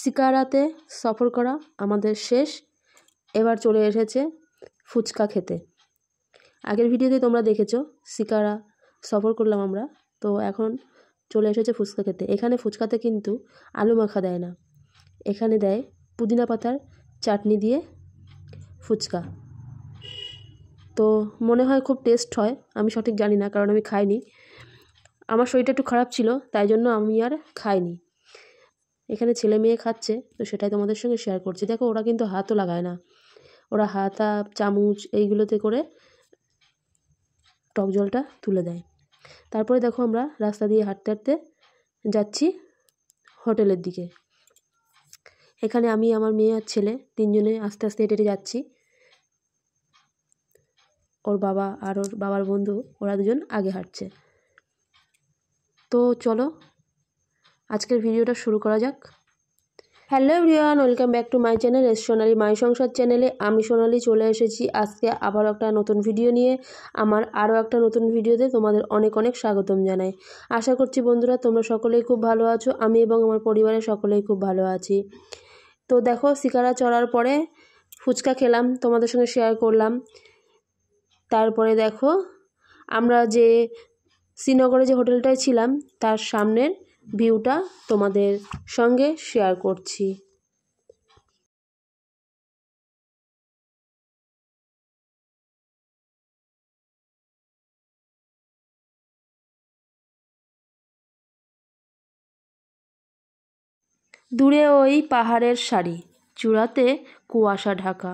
শিকারাতে সফর করা আমাদের শেষ। এবার চলে এসেছে ফুচকা খেতে। আগের ভিডিওতে তোমরা দেখেছো শিকারা সফর করলাম আমরা, তো এখন চলে এসেছে ফুচকা খেতে। এখানে ফুচকাতে কিন্তু আলু মাখা দেয় না, এখানে দেয় পুদিনা পাতার চাটনি দিয়ে ফুচকা। তো মনে হয় খুব টেস্ট হয়, আমি সঠিক জানি না কারণ আমি খাইনি। আমার শরীরটা একটু খারাপ ছিল তাই জন্য আমি আর খাইনি। এখানে ছেলে মেয়ে খাচ্ছে, তো সেটাই তোমাদের সঙ্গে শেয়ার করছি। দেখো ওরা কিন্তু হাতও লাগায় না, ওরা হাতা চামচ এইগুলোতে করে টক জলটা তুলে দেয়। তারপরে দেখো আমরা রাস্তা দিয়ে হাঁটতে হাঁটতে যাচ্ছি হোটেলের দিকে। এখানে আমি, আমার মেয়ে আর ছেলে তিনজনে আস্তে আস্তে হেঁটে হেঁটে যাচ্ছি। ওর বাবা আর ওর বাবার বন্ধু ওরা দুজন আগে হাঁটছে। তো চলো আজকের ভিডিওটা শুরু করা যাক। Hello everyone, welcome back to my channel Sonali my Sansar চ্যানেলে। আমি সোনালি চলে এসেছি আজকে আবার একটা নতুন ভিডিও নিয়ে। আমার আরও একটা নতুন ভিডিওতে তোমাদের অনেক অনেক স্বাগতম জানাই। আশা করছি বন্ধুরা তোমরা সকলেই খুব ভালো আছো, আমি এবং আমার পরিবারের সকলেই খুব ভালো আছি। তো দেখো শিকারা চড়ার পরে ফুচকা খেলাম, তোমাদের সঙ্গে শেয়ার করলাম। তারপরে দেখো আমরা যে শ্রীনগরে যে হোটেলটায় ছিলাম তার সামনের ভিউটা তোমাদের সঙ্গে শেয়ার করছি। দূরে ওই পাহাড়ের সারি, চূড়াতে কুয়াশা ঢাকা।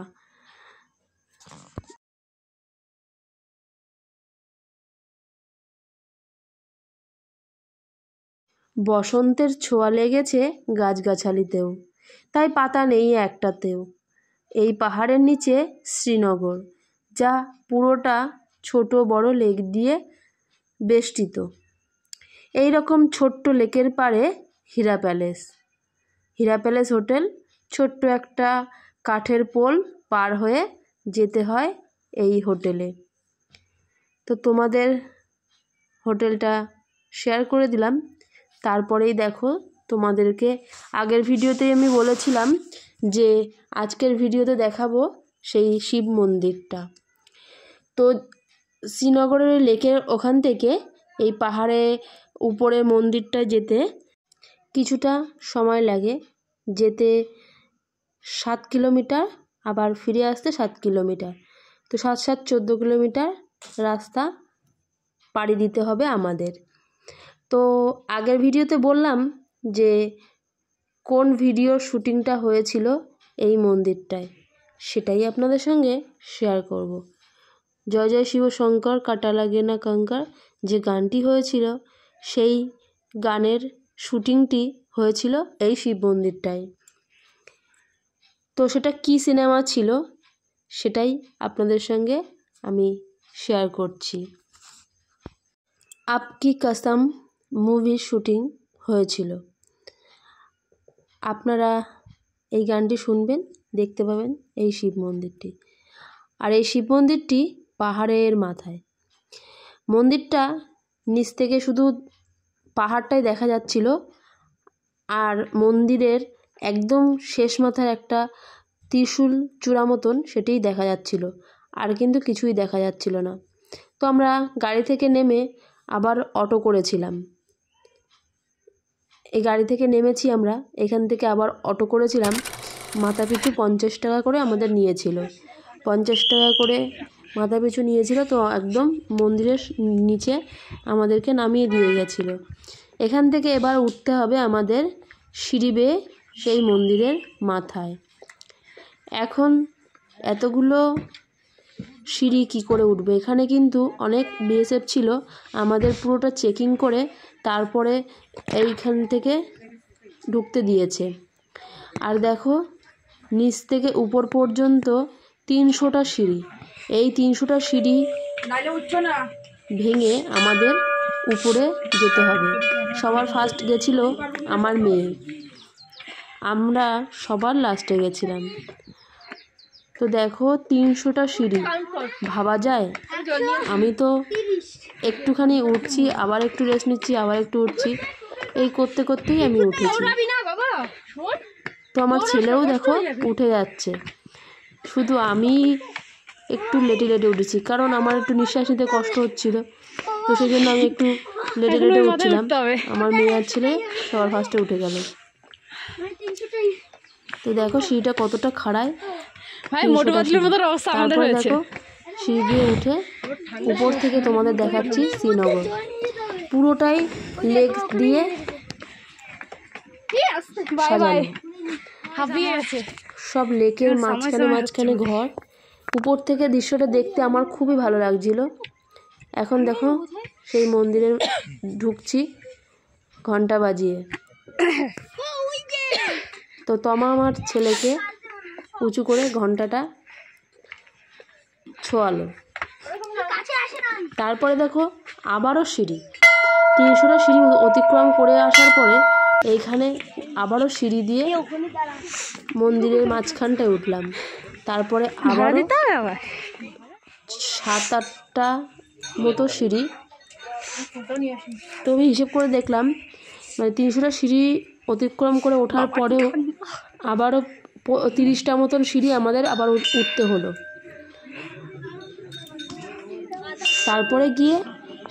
বসন্তের ছোঁয়া লেগেছে গাছগাছালিতেও, তাই পাতা নেই একটাতেও। এই পাহাড়ের নিচে শ্রীনগর, যা পুরোটা ছোট বড় লেক দিয়ে বেষ্টিত। এই রকম ছোট্ট লেকের পাড়ে হীরা প্যালেস। হীরা প্যালেস হোটেল, ছোট্ট একটা কাঠের পোল পার হয়ে যেতে হয় এই হোটেলে। তো তোমাদের হোটেলটা শেয়ার করে দিলাম। তারপরেই দেখো তোমাদেরকে আগের ভিডিওতেই আমি বলেছিলাম যে আজকের ভিডিওতে দেখাবো সেই শিব মন্দিরটা। তো শ্রীনগরের লেকের ওখান থেকে এই পাহাড়ে উপরে মন্দিরটা যেতে কিছুটা সময় লাগে। যেতে 7 কিলোমিটার, আবার ফিরে আসতে 7 কিলোমিটার। তো 7 7 14 কিলোমিটার রাস্তা পাড়ি দিতে হবে আমাদের। তো আগের ভিডিওতে বললাম যে কোন ভিডিওর শুটিংটা হয়েছিল এই মন্দিরটায়, সেটাই আপনাদের সঙ্গে শেয়ার করব। জয় জয় শিব শঙ্কর কাটা লাগে না কঙ্কর যে গানটি হয়েছিল, সেই গানের শুটিংটি হয়েছিল এই শিব মন্দিরটায়। তো সেটা কি সিনেমা ছিল সেটাই আপনাদের সঙ্গে আমি শেয়ার করছি। আপকি কসম মুভির শুটিং হয়েছিল। আপনারা এই গানটি শুনবেন, দেখতে পাবেন এই শিব মন্দিরটি। আর এই শিব মন্দিরটি পাহাড়ের মাথায়। মন্দিরটা নিচ থেকে শুধু পাহাড়টাই দেখা যাচ্ছিল, আর মন্দিরের একদম শেষ মাথার একটা ত্রিশূল চূড়া মতন সেটাই দেখা যাচ্ছিল, আর কিন্তু কিছুই দেখা যাচ্ছিল না। তো আমরা গাড়ি থেকে নেমে আবার অটো করেছিলাম। এই গাড়ি থেকে নেমেছি আমরা, এখান থেকে আবার অটো করেছিলাম। মাথাপিছু 50 টাকা করে আমাদের নিয়েছিল, 50 টাকা করে মাথাপিছু নিয়েছিল। তো একদম মন্দিরের নিচে আমাদেরকে নামিয়ে দিয়ে গেছিলো। এখান থেকে এবার উঠতে হবে আমাদের সিঁড়ি বেয়ে সেই মন্দিরের মাথায়। এখন এতগুলো সিঁড়ি কী করে উঠবে? এখানে কিন্তু অনেক বিএসএফ ছিল, আমাদের পুরোটা চেকিং করে তারপরে এইখান থেকে ঢুকতে দিয়েছে। আর দেখো নিচ থেকে উপর পর্যন্ত 300টা সিঁড়ি। এই 300টা সিঁড়ি ভেঙে আমাদের উপরে যেতে হবে। সবার ফার্স্ট গেছিল আমার মেয়ে, আমরা সবার লাস্টে গেছিলাম। তো দেখো 300টা সিঁড়ি, ভাবা যায়? আমি তো একটুখানি উঠছি, আবার একটু রেস্ট নিচ্ছি, আবার একটু উঠছি, এই করতে করতেই আমি উঠেছি। তো আমার ছেলেও দেখো উঠে যাচ্ছে, শুধু আমি একটু লেটে লেটে উঠেছি, কারণ আমার একটু নিঃশ্বাস নিতে কষ্ট হচ্ছিল, তো সেই জন্য আমি একটু লেটে লেটে উঠছিলাম। আমার মেয়ে আর ছেলে সবার ফার্স্টে উঠে গেল। তো দেখো সিঁড়িটা কতটা খাড়ায়, তারপরে দেখো সিঁড়ি দিয়ে উঠে উপর থেকে তোমাদের দেখাচ্ছি শ্রীনগর পুরোটাই লেক দিয়ে সাজানো, সব লেকের মাঝখানে মাঝখানে ঘর। উপর থেকে দৃশ্যটা দেখতে আমার খুবই ভালো লাগছিল। এখন দেখো সেই মন্দিরে ঢুকছি ঘন্টা বাজিয়ে। তো তমা আমার ছেলেকে উঁচু করে ঘন্টাটা ছোয়ালো। তারপরে দেখো আবারও সিঁড়ি, 300টা সিঁড়ি অতিক্রম করে আসার পরে এইখানে আবারও সিঁড়ি দিয়ে মন্দিরের মাঝখানটায় উঠলাম। তারপরে আবারও 7-8টা মতো সিঁড়ি। তো আমি হিসেব করে দেখলাম, মানে 300টা সিঁড়ি অতিক্রম করে ওঠার পরেও আবারও 30টা মতন সিঁড়ি আমাদের আবার উঠতে হলো। তারপরে গিয়ে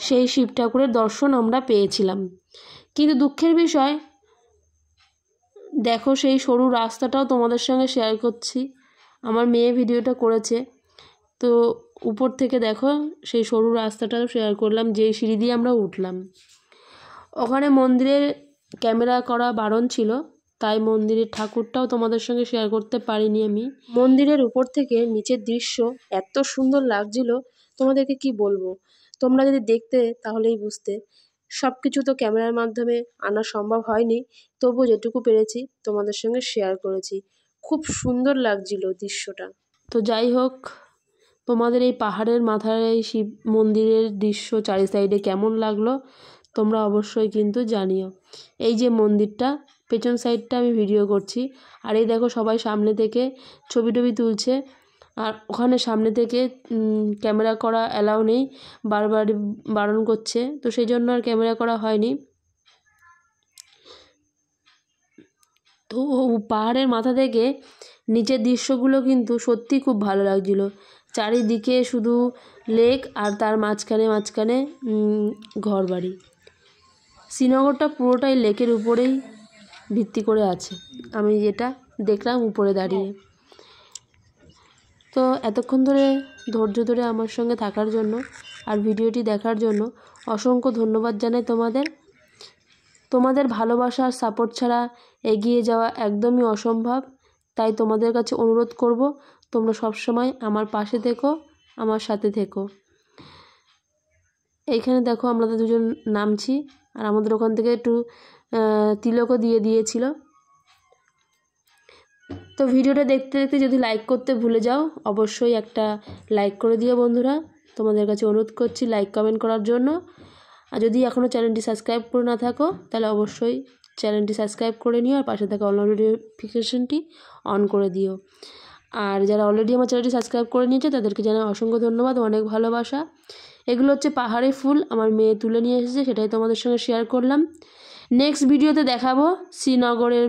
সেই শিব ঠাকুরের দর্শন আমরা পেয়েছিলাম। কিন্তু দুঃখের বিষয়, দেখো সেই সরু রাস্তাটাও তোমাদের সঙ্গে শেয়ার করছি, আমার মেয়ে ভিডিওটা করেছে, তো উপর থেকে দেখো সেই সরু রাস্তাটাও শেয়ার করলাম, যেই সিঁড়ি দিয়ে আমরা উঠলাম। ওখানে মন্দিরের ক্যামেরা করা বারণ ছিল, তাই মন্দিরের ঠাকুরটাও তোমাদের সঙ্গে শেয়ার করতে পারিনি আমি। মন্দিরের উপর থেকে নিচের দৃশ্য এত সুন্দর লাগছিল, তোমাদেরকে কি বলবো, তোমরা যদি দেখতে তাহলেই বুঝতে। সব কিছু তো ক্যামেরার মাধ্যমে আনা সম্ভব হয়নি, তবু যেটুকু পেরেছি তোমাদের সঙ্গে শেয়ার করেছি। খুব সুন্দর লাগছিল দৃশ্যটা। তো যাই হোক, তোমাদের এই পাহাড়ের মাথার এই শিব মন্দিরের দৃশ্য চারি সাইডে কেমন লাগলো তোমরা অবশ্যই কিন্তু জানিও। এই যে মন্দিরটা, পেছন সাইডটা আমি ভিডিও করছি, আর এই দেখো সবাই সামনে থেকে ছবি টবি তুলছে। আর ওখানে সামনে থেকে ক্যামেরা করা অ্যালাউ নেই, বারবার বারণ করছে, তো সেই জন্য আর ক্যামেরা করা হয়নি। তো পাহাড়ের মাথা থেকে নিচের দৃশ্যগুলো কিন্তু সত্যি খুব ভালো লাগছিল। চারিদিকে শুধু লেক আর তার মাঝখানে মাঝখানে ঘরবাড়ি। শ্রীনগরটা পুরোটাই লেকের উপরেই ভিত্তি করে আছে, আমি যেটা দেখলাম উপরে দাঁড়িয়ে। তো এতক্ষণ ধরে ধৈর্য ধরে আমার সঙ্গে থাকার জন্য আর ভিডিওটি দেখার জন্য অসংখ্য ধন্যবাদ জানাই তোমাদের। তোমাদের ভালোবাসা আর সাপোর্ট ছাড়া এগিয়ে যাওয়া একদমই অসম্ভব, তাই তোমাদের কাছে অনুরোধ করব তোমরা সবসময় আমার পাশে থেকো, আমার সাথে থেকো। এইখানে দেখো আমরা দুজন নামছি, আর আমাদের ওখান থেকে একটু তিলকও দিয়ে দিয়েছিল। তো ভিডিওটা দেখতে দেখতে যদি লাইক করতে ভুলে যাও, অবশ্যই একটা লাইক করে দিও বন্ধুরা, তোমাদের কাছে অনুরোধ করছি লাইক কমেন্ট করার জন্য। আর যদি এখনও চ্যানেলটি সাবস্ক্রাইব করে না থাকো, তাহলে অবশ্যই চ্যানেলটি সাবস্ক্রাইব করে নিও, আর পাশে থাকা অল নোটিফিকেশনটি অন করে দিও। আর যারা অলরেডি আমার চ্যানেলটি সাবস্ক্রাইব করে নিয়েছে তাদেরকে জানাই অসংখ্য ধন্যবাদ, অনেক ভালোবাসা। এগুলো হচ্ছে পাহাড়ি ফুল, আমার মেয়ে তুলে নিয়ে এসেছে, সেটাই তোমাদের সঙ্গে শেয়ার করলাম। নেক্সট ভিডিওতে দেখাবো শ্রীনগরের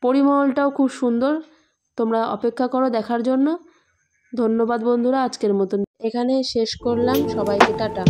পরিমহলটাও খুব সুন্দর, তোমরা অপেক্ষা করো দেখার জন্য। ধন্যবাদ বন্ধুরা, আজকের মতন এখানে শেষ করলাম, সবাইকে টাটা।